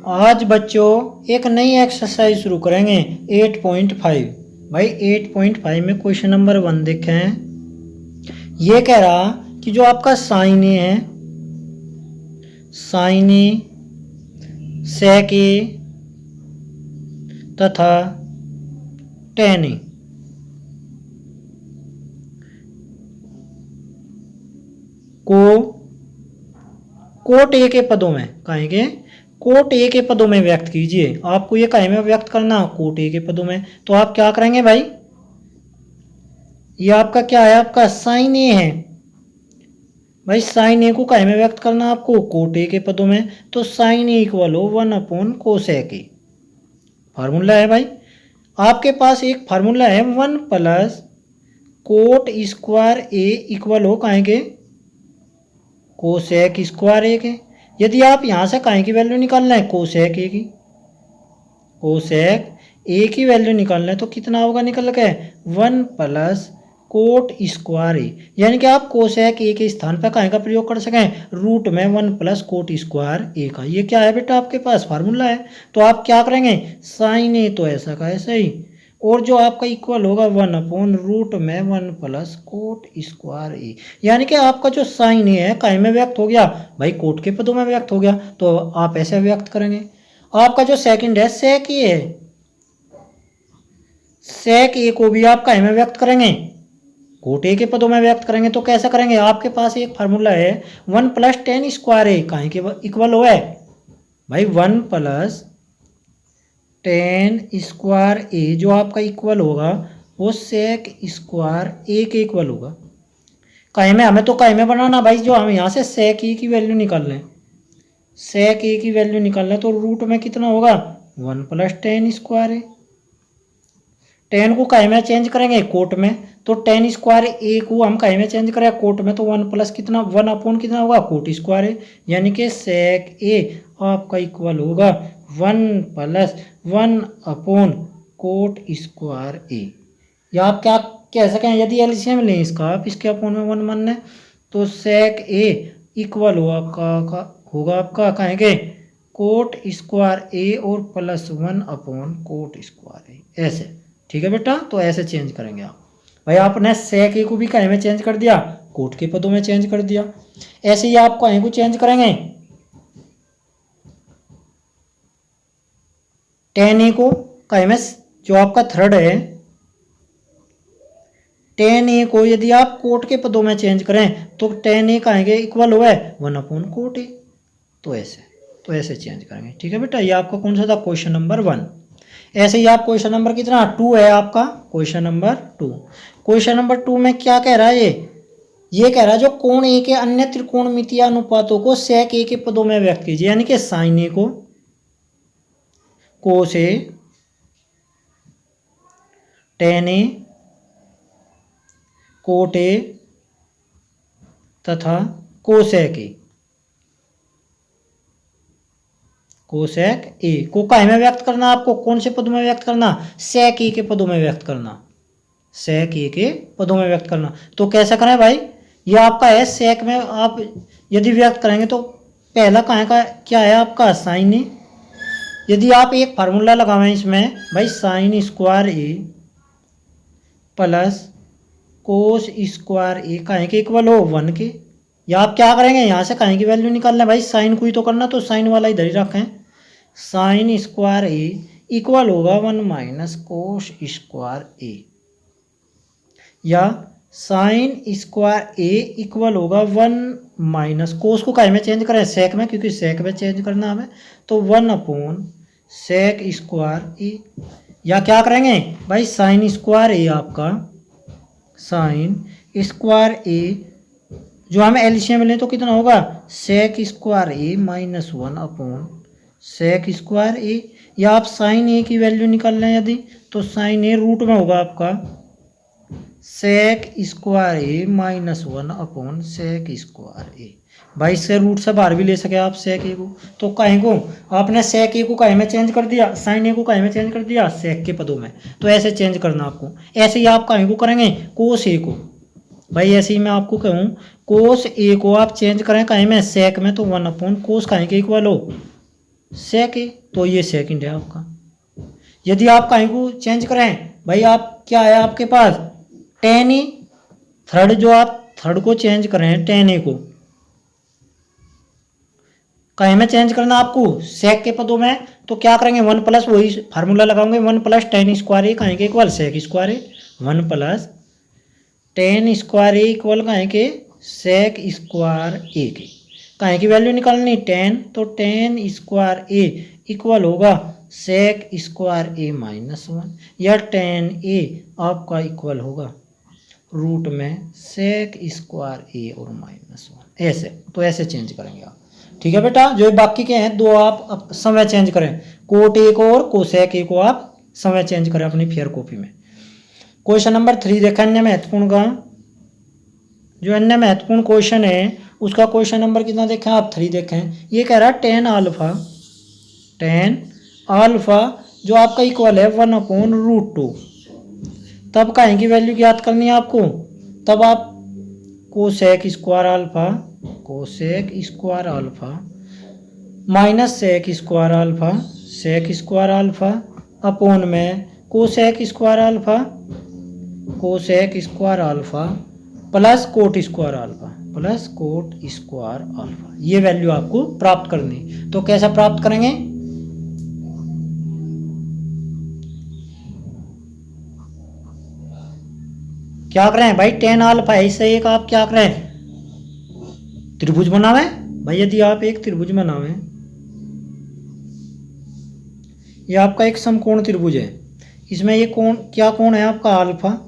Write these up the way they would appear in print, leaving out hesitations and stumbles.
आज बच्चों एक नई एक्सरसाइज शुरू करेंगे 8.5। भाई 8.5 में क्वेश्चन नंबर 1 देखें। ये कह रहा कि जो आपका साइन ए है, साइन ए, सेक ए तथा टेन ए को कोट ए के पदों में कहेंगे, कोट ए के पदों में व्यक्त कीजिए। आपको ये कहे में व्यक्त करना कोट ए के पदों में, तो आप क्या करेंगे भाई, ये आपका क्या है, आपका साइन ए है। भाई साइन ए को कहे में व्यक्त करना आपको कोट ए के पदों में, तो साइन ए इक्वल हो 1 कोसेक ए। फार्मूला है भाई, आपके पास एक फार्मूला है 1 प्लस कोट स्क्वायर ए इक्वल हो कहेंगे कोसेक स्क्वायर ए के। यदि आप यहाँ से काहे की वैल्यू निकालना है, कोसेक ए की, कोसेक ए की वैल्यू निकालना है तो कितना होगा निकल के 1 प्लस कोट स्क्वायर ए, यानी कि आप कोसेक ए के स्थान पर काहे का प्रयोग कर सकें, रूट में 1 प्लस कोट स्क्वायर ए का। ये क्या है बेटा, आपके पास फार्मूला है। तो आप क्या करेंगे, साइन ए तो ऐसा का ऐसा ही, और जो आपका इक्वल होगा 1/रूट में 1 प्लस कोट स्क्वायर ए, यानी कि आपका जो साइन ए है काहे में व्यक्त हो गया भाई, कोट के पदों में व्यक्त हो गया। तो आप ऐसे व्यक्त करेंगे। आपका जो सेकंड है सेक ए है, सेक ए को भी आप काहे में व्यक्त करेंगे, कोट ए के पदों में व्यक्त करेंगे। तो कैसे करेंगे, आपके पास एक फार्मूला है 1 प्लस टेन स्क्वायर ए काहे के इक्वल हो है भाई 1 प्लस टेन स्क्वायर ए, जो आपका इक्वल होगा वो सेक स्क्वायर ए के इक्वल होगा। काहे में, हमें तो काहे में बनाना भाई, जो हम यहाँ से सेक ए की वैल्यू निकाल लें, सेक ए की वैल्यू निकाल लें तो रूट में कितना होगा 1 प्लस टेन स्क्वायर ए। टेन को काहे में चेंज करेंगे कोट में, तो टेन स्क्वायर ए को हम काहे में चेंज करें कोट में, तो 1 प्लस कितना 1 कितना होगा कोट स्क्वायर ए, यानी कि सेक ए आपका इक्वल होगा 1 प्लस 1 कोट स्क्वायर ए। या आप क्या कह सकें, यदि एलसीएम लें इसका, आप इसके अपोन में 1 मान लें तो सेक ए इक्वल होगा आपका कहेंगे कोट स्क्वायर ए और प्लस 1 कोट स्क्वायर ए, ऐसे। ठीक है बेटा, तो ऐसे चेंज करेंगे आप। भाई आपने सेक ए को भी कहे में चेंज कर दिया, कोट के पदों में चेंज कर दिया। ऐसे ही आप कहे को चेंज करेंगे, टेन ए को कहे में, जो आपका थर्ड है टेन ए को यदि आप कोट के पदों में चेंज करें तो टेन ए कहेंगे इक्वल हुआ है 1 कोट ए। तो ऐसे चेंज करेंगे। ठीक है बेटा, ये आपका कौन सा था, क्वेश्चन नंबर 1। ऐसे ही आप क्वेश्चन नंबर कितना 2 है आपका, क्वेश्चन नंबर 2। क्वेश्चन नंबर 2 में क्या कह रहा है, ये कह रहा है जो कोण ए के अन्य त्रिकोणमितीय अनुपातों को सेक ए के पदों में व्यक्त कीजिए, यानी कि साइन ए को कोस ए, टेन ए, कोट ए तथा कोसेक ए। कोसेक ए को काहे में व्यक्त करना, आपको कौन से पदों में व्यक्त करना, सेक ए के पदों में व्यक्त करना, सेक ए के पदों में व्यक्त करना। तो कैसे करें भाई, ये आपका है सेक में आप यदि व्यक्त करेंगे तो पहला काहे का क्या है आपका साइन ए। यदि आप एक फार्मूला लगावें इसमें भाई, साइन स्क्वायर ए प्लस कोस स्क्वायर ए काहे के इक्वल हो 1 के, या आप क्या करेंगे यहाँ से काहे की वैल्यू निकालना है भाई, साइन को ही तो करना, तो साइन वाला इधर ही रखें। साइन स्क्वायर ए इक्वल होगा 1 माइनस कोस स्क्वायर ए, या साइन स्क्वायर ए इक्वल होगा 1 माइनस कोस को काहे में चेंज करें, सेक में, क्योंकि सेक में चेंज करना हमें, तो 1 सेक स्क्वायर ए। या क्या करेंगे भाई, साइन स्क्वायर ए आपका, साइन स्क्वायर ए जो हमें एलसीएम लें तो कितना होगा सेक स्क्वायर ए माइनस 1 सेक स्क्वायर ए, या आप साइन ए की वैल्यू निकाल लें यदि, तो साइन ए रूट में होगा आपका सेक स्क्वायर ए माइनस 1 सेक स्क्वायर ए। भाई से रूट से बाहर भी ले सके आप सेक ए को, तो काहे को आपने सेक ए को काहे में चेंज कर दिया, साइन ए को काहे में चेंज कर दिया, सेक के पदों में। तो ऐसे चेंज करना आपको। ऐसे ही आप काहे को करेंगे, कोस ए को। भाई ऐसे ही मैं आपको कहूँ, कोस ए को आप चेंज करें काहे में, सेक में, तो 1 कोस काहे के इक्वल हो सेक ए, तो ये सेकंड है आपका। यदि आप कहीं को चेंज करें, भाई आप क्या है आपके पास टेन ई, थर्ड जो आप थर्ड को चेंज करें टेन ए को, कहीं में चेंज करना आपको सेक के पदों में, तो क्या करेंगे वन प्लस वही फार्मूला लगाओगे, वन प्लस टेन स्क्वायर ए कहीं के इक्वल सेक स्क्वायर ए, वन प्लस टेन स्क्वायर ए इक्वल कहीं के सेक स्क्वायर ए के। कहीं की वैल्यू निकालनी टेन, तो टेन स्क्वायर ए इक्वल होगा सेक स्क्वायर ए माइनस वन, या टेन ए आपका इक्वल होगा रूट में सेक स्क्वायर ए और माइनस वन, ऐसे। तो ऐसे चेंज करेंगे आप, ठीक है बेटा। जो बाकी के हैं दो आप समय चेंज करें, कोट ए को और कोसेक ए को आप समय चेंज करें अपनी फेयर कॉपी में। क्वेश्चन नंबर 3 देखा अन्य महत्वपूर्ण का, जो अन्य महत्वपूर्ण क्वेश्चन है उसका क्वेश्चन नंबर कितना देखें आप 3 देखें। ये कह रहा है टेन अल्फा जो आपका इक्वल है 1/√2, तब कहीं की वैल्यू ज्ञात करनी है आपको, तब आप cosec square alpha minus sec square alpha upon में cosec square alpha plus cot square alpha, ये वैल्यू आपको प्राप्त करनी। तो कैसा प्राप्त करेंगे, क्या करें भाई टेन अल्फा है, इससे एक आप क्या करें त्रिभुज बनावे भाई। यदि आप एक त्रिभुज बनावे, ये आपका एक समकोण त्रिभुज है, इसमें ये कोण क्या कोण है आपका अल्फा,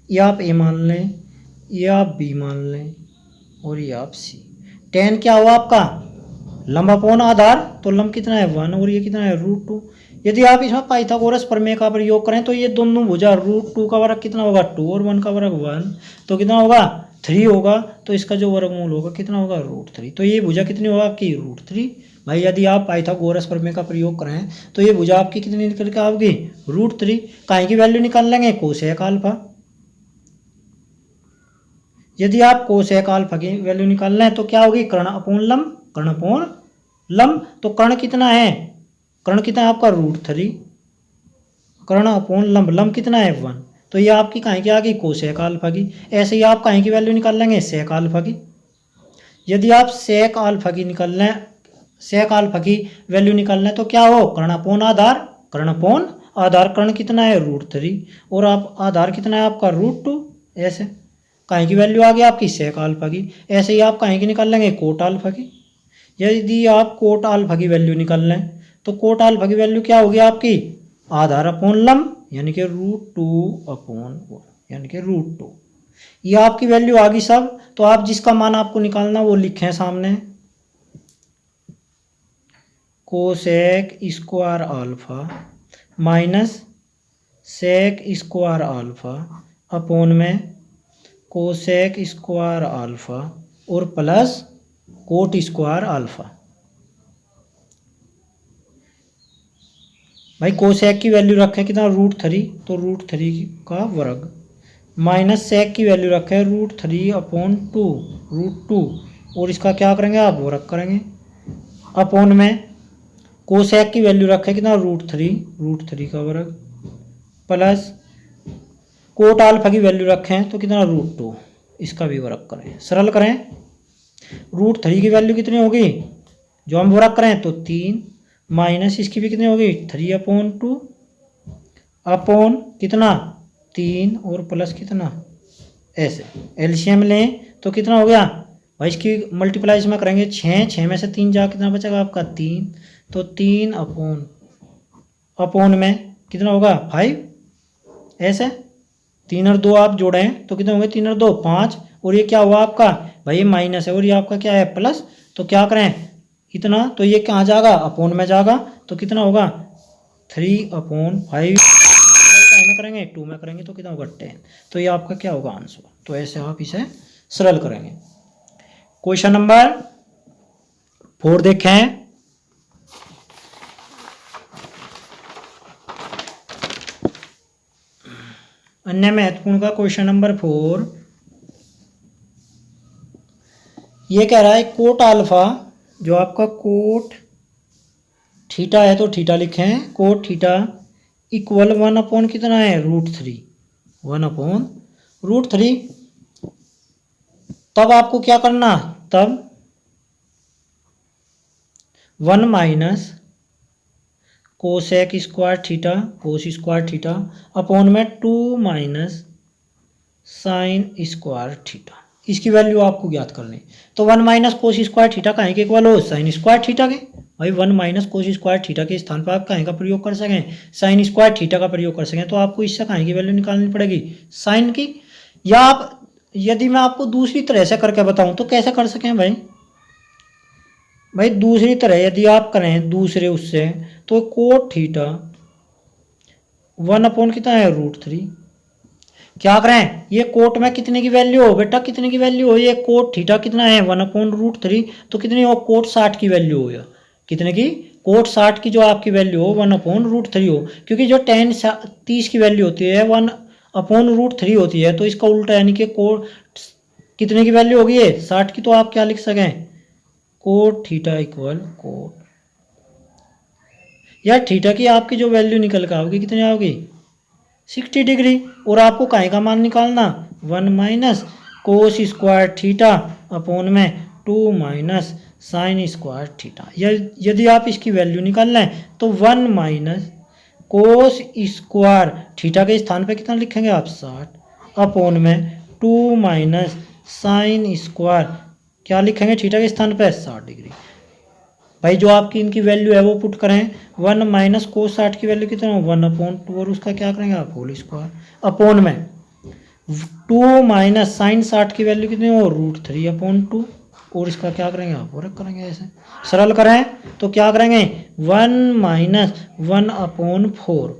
ये आप ए मान लें, ये आप बी मान लें और ये आप सी। टेन क्या हुआ आपका लंब अपोन आधार, तो लंब कितना है 1 और ये कितना है √2। यदि आप इसमें पाइथागोरस प्रमेय का प्रयोग करें तो ये दोनों भुजा √2 का वर्ग कितना होगा 2 और 1 का वर्ग 1, तो कितना होगा 3 होगा। तो इसका जो वर्गमूल होगा कितना होगा √3। तो ये भुजा कितनी होगा आपकी √3। भाई यदि आप पाइथागोरस प्रमेय का प्रयोग करें तो ये भुजा आपकी कितनी निकल के आओगी √3। कहीं की वैल्यू निकाल लेंगे कोसेक अल्फा। यदि आप कोसेक अल्फा की वैल्यू निकाल लें तो क्या होगी कर्ण अपोन लंब, तो कर्ण कितना है आपका √3, कर्ण अपोन लंब कितना है 1, तो ये आपकी कहीं की आ गई कोसेक अल्फा की। ऐसे ही आप कहीं की वैल्यू निकाल लेंगे सेक अल्फा की। यदि आप सेक अल्फा की वैल्यू निकाल लें तो क्या हो कर्ण अपोन आधार, कर्ण कितना है √3 और आप आधार कितना है आपका √2। ऐसे कहीं की वैल्यू आ गई आपकी सेक अल्फा की। ऐसे ही आप कहीं की निकाल लेंगे कोट अल्फा की। यदि आप कोट अल्फा की वैल्यू निकाल लें तो कोट अल्फा की वैल्यू क्या होगी आपकी आधार अपोन लंब यानी कि √2 ये आपकी वैल्यू आ गई सब। तो आप जिसका मान आपको निकालना वो लिखें सामने, cosec square alpha minus sec square alpha upon में कोसेक स्क्वायर अल्फा और प्लस कोट स्क्वायर अल्फा। भाई कोसेक की वैल्यू रखें कितना √3, तो √3 का वर्ग माइनस सेक की वैल्यू रखें √3/2 और इसका क्या करेंगे आप वर्ग करेंगे अपोन में कोसेक की वैल्यू रखें कितना √3 का वर्ग प्लस कोट अल्फा की वैल्यू रखें तो कितना √2, इसका भी वर्ग करें, सरल करें। √3 की वैल्यू कितनी होगी जो हम वर्ग करें तो 3 माइनस इसकी भी कितनी होगी 3/2 अपोन कितना 3 और प्लस कितना ऐसे एलसीएम लें तो कितना हो गया भाई इसकी मल्टीप्लाई इसमें करेंगे 6 में से 3 जा कितना बचेगा आपका 3, तो 3 अपोन में कितना होगा 5। ऐसे 3 और 2 आप जोड़ें तो कितने होंगे 3 और 2 5 और ये क्या हुआ आपका भाई ये माइनस है और ये आपका क्या है प्लस। तो क्या करें इतना, तो ये कहाँ जाएगा अपोन में जाएगा, तो कितना होगा 3/5 में करेंगे 2 में करेंगे तो कितना होगा 10। तो ये आपका क्या होगा आंसर। तो ऐसे आप इसे सरल करेंगे। क्वेश्चन नंबर 4 देखें। अन्य महत्वपूर्ण का क्वेश्चन नंबर 4 ये कह रहा है कोट अल्फा जो आपका कोट थीटा है तो थीटा लिखें, कोट थीटा इक्वल 1/, कितना है, √3, 1/√3। तब आपको क्या करना, तब 1 minus cosec square theta, cos square theta upon में 2 माइनस साइन स्क्वायर थीटा, इसकी वैल्यू आपको ज्ञात करनी। तो 1 माइनस कोस स्क्वायर थीटा कहीं के इक्वल हो, साइन स्क्वायर थीटा के। भाई 1 माइनस कोस स्क्वायर थीटा के स्थान पर आप कहीं का प्रयोग कर सकें, साइन स्क्वायर थीटा का प्रयोग कर सकें, तो आपको इससे कहीं की वैल्यू निकालनी पड़ेगी, साइन की। या आप, यदि मैं आपको दूसरी तरह से करके बताऊं तो कैसे कर सकें भाई, दूसरी तरह यदि आप करें दूसरे उससे, तो कोट थीटा 1/, कितना है, √3। क्या करें, ये कोट में कितने की वैल्यू हो बेटा, कितने की वैल्यू हो, ये कोट थीटा कितना है, 1/√3, तो कितनी हो, कोट 60 की वैल्यू हो, या कितने की, कोट 60 की जो आपकी वैल्यू हो 1/√3 हो, क्योंकि जो tan 30 की वैल्यू होती है 1/√3 होती है, तो इसका उल्टा यानी कि कोट कितने की वैल्यू होगी, ये 60 की, तो आप क्या लिख सकें, कोट थीटा इक्वल कोट, या थीटा की आपकी जो वैल्यू निकल कर आओगी कितनी आओगी, 60 डिग्री। और आपको काहे का मान निकालना, 1 minus cos square theta upon में 2 माइनस साइन स्क्वायर थीटा। यदि आप इसकी वैल्यू निकाल लें तो 1 माइनस कोस स्क्वायर थीटा के स्थान पे कितना लिखेंगे आप, 60 अपॉन में 2 माइनस साइन स्क्वायर, क्या लिखेंगे थीटा के स्थान पे, 60 डिग्री। भाई जो आपकी इनकी वैल्यू है वो पुट करें, 1 माइनस कोस 60 की वैल्यू कितना, 1/2, और उसका क्या करेंगे आप, होल स्क्वायर अपॉन में 2 माइनस साइन 60 की वैल्यू कितनी हो, √3/2, और इसका क्या करेंगे आप, वर्ग करेंगे, ऐसे सरल करें तो क्या करेंगे, 1 माइनस 1/4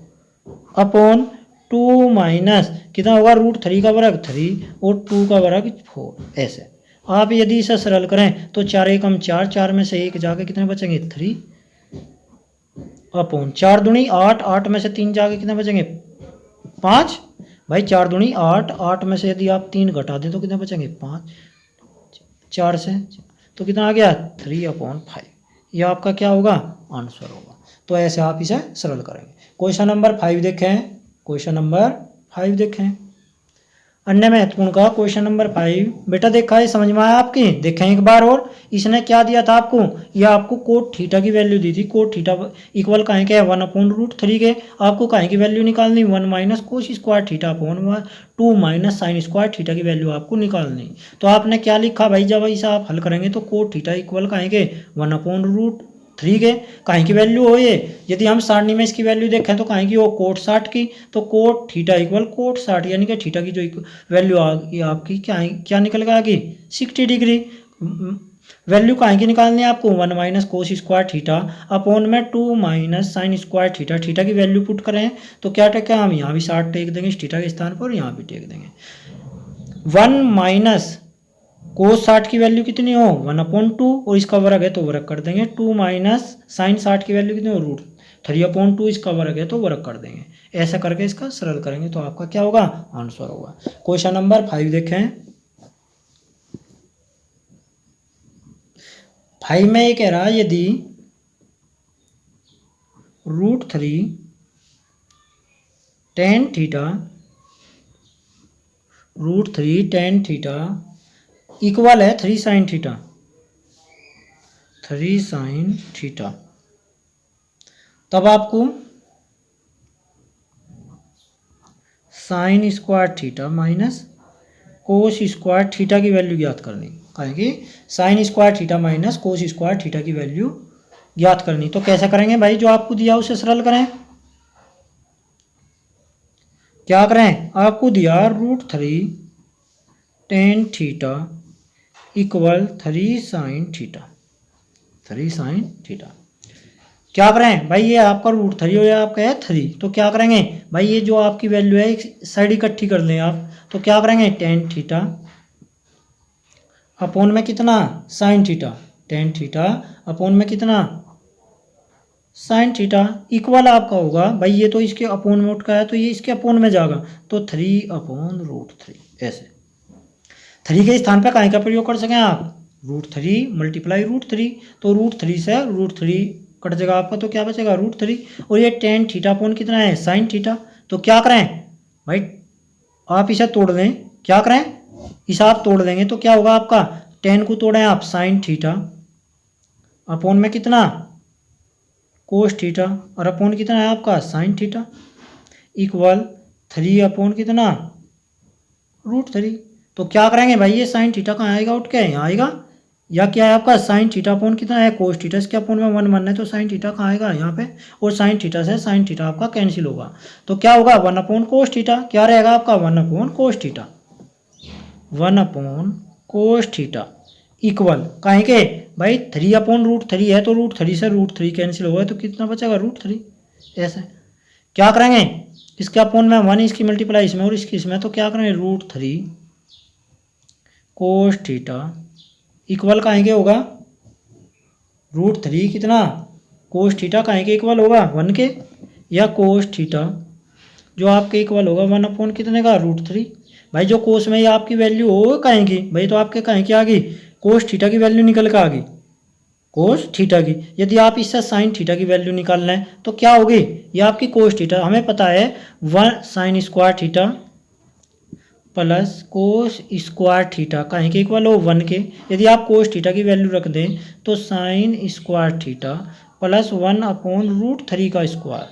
अपॉन 2 माइनस कितना होगा, √3 का वर्ग 3 और 2 का वर्ग 4, ऐसे। आप यदि इसे सरल करें तो 4 एकम 4, 4 में से 1 जाके कितने बचेंगे, 3 अपॉन 4 दूनी 8, 8 में से 3 जाके कितने बचेंगे, 5। भाई 4 दूनी 8, 8 में से यदि आप 3 घटा दें तो कितने बचेंगे, 5, 4 से, तो कितना आ गया, 3/5। यह आपका क्या होगा, आंसर होगा। तो ऐसे आप इसे सरल करेंगे। क्वेश्चन नंबर 5 देखें, क्वेश्चन नंबर 5 देखें, अन्य महत्वपूर्ण का क्वेश्चन नंबर 5। बेटा देखा है, समझ में आया आपकी, देखें एक बार और। इसने क्या दिया था आपको, ये आपको कोट थीटा की वैल्यू दी थी, कोट थीटा इक्वल काहे के, 1/√3 के। आपको काहे की वैल्यू निकालनी, 1 minus cos square theta upon 2 minus sine square theta की वैल्यू आपको निकालनी। तो आपने क्या लिखा भाई, जब इसे आप हल करेंगे तो कोट थीटा इक्वल काहे के, 1/√3 के, काहे की वैल्यू हो ये, यदि हम सारणी में इसकी वैल्यू देखें तो काहे की हो, कोट 60 की, तो कोट थीटा इक्वल कोट 60, यानी कि थीटा की जो वैल्यू आ गई आपकी क्या निकल के आ गई, 60 डिग्री। वैल्यू काहे की निकालनी है आपको, 1 minus cos square theta upon में 2 minus sine square theta, theta की वैल्यू पुट करें तो क्या टेक है, हम यहाँ भी 60 टेक देंगे इस थीटा के स्थान पर, यहाँ भी टेक देंगे। 1 माइनस कोस 60 की वैल्यू कितनी हो, 1/2, और इसका वर्ग है तो वर्ग कर देंगे, 2 माइनस साइन 60 की वैल्यू कितनी हो, √3/2, इसका वर्ग है तो वर्ग कर देंगे। ऐसा करके इसका सरल करेंगे तो आपका क्या होगा, आंसर होगा। क्वेश्चन नंबर 5 देखें, 5 में ये कह रहा है, यदि √3 tan theta, √3 tan theta equal है 3 साइन थीटा, 3 साइन थीटा, तब आपको sine square theta minus cos square theta की वैल्यू ज्ञात करनी। कहेंगे sine square theta minus cos square theta की वैल्यू ज्ञात करनी। तो कैसे करेंगे भाई, जो आपको दिया उसे सरल करें। क्या करें, आपको दिया √3 tan theta equal 3 sine theta, 3 sine theta. क्या करें भाई, ये आपका √3 हो या आपका है 3, तो क्या करेंगे भाई, ये जो आपकी वैल्यू है एक साइड इकट्ठी कर लें आप, तो क्या करेंगे tan थीटा अपॉन में कितना, sine theta, tan theta upon में कितना, साइन थीटा इक्वल आपका होगा भाई, ये तो इसके अपॉन में उठ का है तो ये इसके अपॉन में जाएगा, तो 3/√3, ऐसे 3 के स्थान पर काहे का प्रयोग कर सकें आप, √3 मल्टीप्लाई √3, तो √3 से √3 कट जाएगा आपका, तो क्या बचेगा √3। और ये टेन थीटा अपॉन कितना है साइन थीटा। तो क्या करें भाई, आप इसे तोड़ दें, क्या करें इसे आप तोड़ देंगे तो क्या होगा आपका, टेन को तोड़ें आप साइन थीटा अपॉन में कितना कोस थीटा, और अपॉन कितना है आपका साइन थीटा, इक्वल 3 अपॉन कितना √3। तो क्या करेंगे भाई, ये साइन थीटा कहाँ आएगा, उठ के यहाँ आएगा, या क्या है आपका साइन थीटा अपॉन कितना है कोस थीटा, इसके अपॉन में 1 बनना है तो साइन थीटा कहाँ आएगा यहाँ पे, और साइन थीटा से साइन थीटा आपका कैंसिल होगा। तो क्या होगा 1 अपॉन कोस थीटा, क्या रहेगा आपका 1 upon cos theta, 1 upon cos theta equal कहीं के भाई 3 अपॉन √3 है, तो √3 से √3 कैंसिल होगा तो कितना बचेगा √3। ऐसे क्या करेंगे, इसके अपॉन में 1, इसकी मल्टीप्लाई इसमें और इसकी इसमें, तो क्या करेंगे √3 कोस थीटा इक्वल कहीं के होगा √3 कितना कोस थीटा कहीं के इक्वल होगा 1 के, या कोस थीटा जो आपके इक्वल होगा 1 अपॉन कितने का √3। भाई जो कोस में ये आपकी वैल्यू हो कहीं की भाई, तो आपके कहीं की आ गई कोस थीटा की वैल्यू निकल के आ गई कोस थीटा की। यदि आप इससे साइन थीटा की वैल्यू निकाल लें तो क्या होगी, ये आपकी कोस थीटा, हमें पता है 1 sine square theta plus cos square theta कहीं के इक्वल हो 1 के। यदि आप कोस थीटा की वैल्यू रख दें तो sine square theta plus 1 upon √3 का स्क्वायर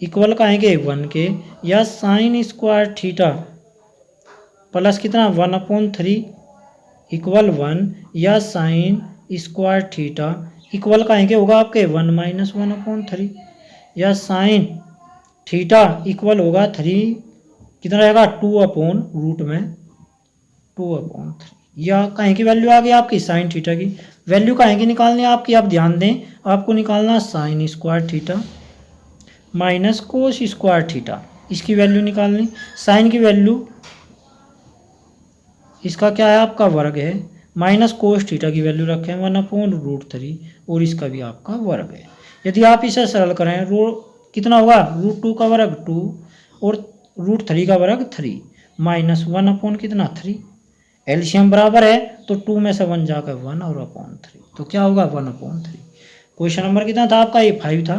इक्वल कहीं के 1 के, या साइन स्क्वायर थीटा प्लस कितना 1 अपॉन 3 इक्वल 1, या साइन स्क्वायर थीटा इक्वल कहीं के होगा आपके 1 माइनस 1 अपॉन 3, या साइन थीटा इक्वल होगा 3 कितना रहेगा 2 अपॉन रूट में 2 अपॉन 3, या कहीं की वैल्यू आ गई आपकी साइन थीटा की वैल्यू कहीं की निकालनी है आपकी, आप ध्यान दें आपको निकालना sine square theta minus cos square theta, इसकी वैल्यू निकालनी। साइन की वैल्यू इसका क्या है आपका वर्ग है, माइनस कोस थीटा की वैल्यू रखें 1 अपॉन √3 और इसका भी आपका वर्ग है। यदि आप इसे सरल करें कितना होगा √2 का वर्ग 2 और √3 का वर्ग 3 माइनस 1 अपॉन कितना 3, एलसीएम बराबर है तो 2 में से 1 जाकर 1 और अपॉन 3, तो क्या होगा 1 अपॉन 3। क्वेश्चन नंबर कितना था आपका, ये 5 था।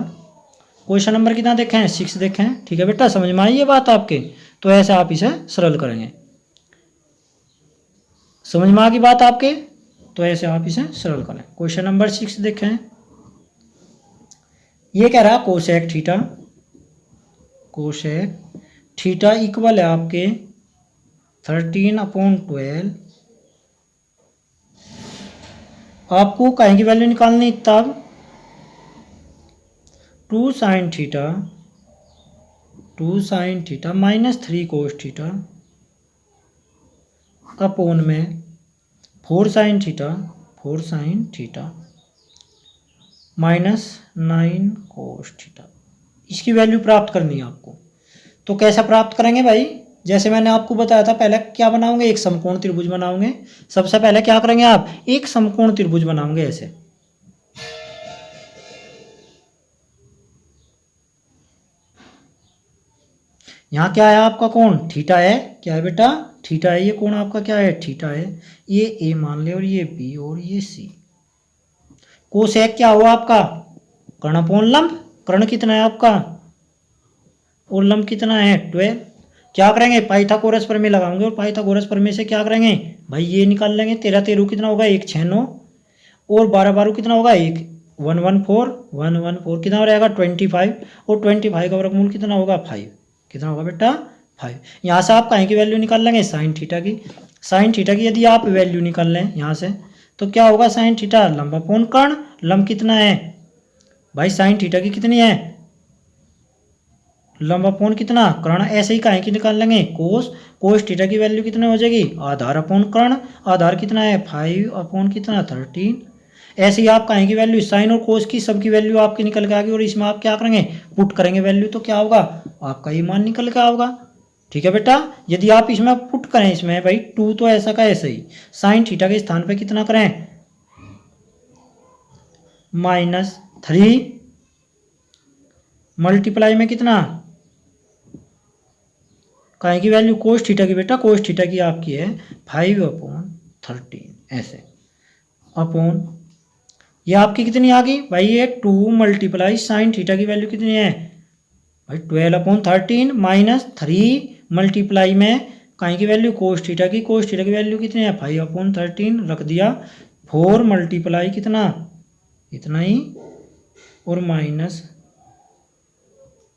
क्वेश्चन नंबर कितना देखें 6 देखें, ठीक है बेटा समझ में आई ये बात आपके, तो ऐसे आप इसे सरल करेंगे, समझ में आ गई बात आपके, तो ऐसे आप इसे सरल करें। क्वेश्चन नंबर 6 देखें, ये कह रहा cosec theta, cosec theta equal है आपके 13 अपॉन 12, आपको कहीं की वैल्यू निकालनी तब 2 sine theta minus 3 cos theta upon में 4 sine theta minus 9 cos theta, इसकी वैल्यू प्राप्त करनी है आपको। तो कैसा प्राप्त करेंगे भाई, जैसे मैंने आपको बताया था पहले क्या बनाओगे, एक समकोण त्रिभुज बनाओगे। सबसे पहले क्या करेंगे आप, एक समकोण त्रिभुज बनाओगे ऐसे, यहाँ क्या है आपका कोण थीटा है, क्या है बेटा थीटा है, ये कोण आपका क्या है थीटा है, ये ए मान ले और ये बी और ये सी। कोसेक क्या हुआ आपका कर्ण अपॉन लंब, कर्ण कितना है आपका और लंब कितना है 12। क्या करेंगे पाइथागोरस प्रमेय लगाएंगे, और पाइथागोरस प्रमेय से क्या करेंगे भाई ये निकाल लेंगे, 13 13 कितना होगा 1 6 9 और 12 12 कितना होगा 1 1 1 4 1 1 4 कितना रहेगा 25, और 25 का वर्गमूल कितना होगा 5, कितना होगा बेटा 5। यहाँ से आप कहीं की वैल्यू निकाल लेंगे साइन थीटा की, साइन थीटा की यदि आप वैल्यू निकाल लें यहाँ से तो क्या होगा साइन थीटा लंब अपॉन कर्ण, लंब कितना है भाई साइन थीटा की कितनी है लंब अपॉन कितना कर्ण, ऐसे ही काहे की निकाल लेंगे कोस थीटा की वैल्यू कितने हो जाएगी आधार अपॉन कर्ण, आधार कितना है 5 अपॉन कितना 13। ऐसे ही आप काहे की वैल्यू साइन और कोस की सबकी वैल्यू आपकी निकल के आ गई, और इसमें आप क्या करेंगे पुट करेंगे वैल्यू, तो क्या होगा आपका ये मान निकल के आओगा। ठीक है बेटा, यदि आप इसमें पुट करें इसमें भाई 2 तो ऐसा का ऐसे ही, साइन थीटा के स्थान पे कितना करें -3 मल्टीप्लाई में कितना काहे की वैल्यू कोस थीटा की, बेटा कोस थीटा की आपकी है 5 अपॉन 13 ऐसे अपॉन ये आपकी कितनी आ गई भाई, ये 2 मल्टीप्लाई साइन थीटा की वैल्यू कितनी है भाई 12/13 माइनस 3 मल्टीप्लाई में काई की वैल्यू कोस थीटा की, कोस थीटा की वैल्यू कितनी है 5/13 रख दिया, 4 मल्टीप्लाई कितना इतना ही और माइनस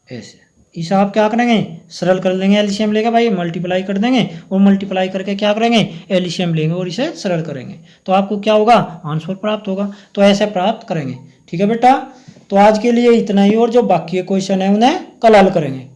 ऐसे। इसे आप क्या करेंगे सरल कर लेंगे, एलसीएम लेके भाई मल्टीप्लाई कर देंगे और मल्टीप्लाई करके क्या करेंगे एलसीएम लेंगे और इसे सरल करेंगे तो आपको क्या होगा आंसर प्राप्त होगा। तो ऐसे प्राप्त करेंगे। ठीक है बेटा, तो आज के लिए इतना ही और जो बाकी के क्वेश्चन है उन्हें कल हल करेंगे।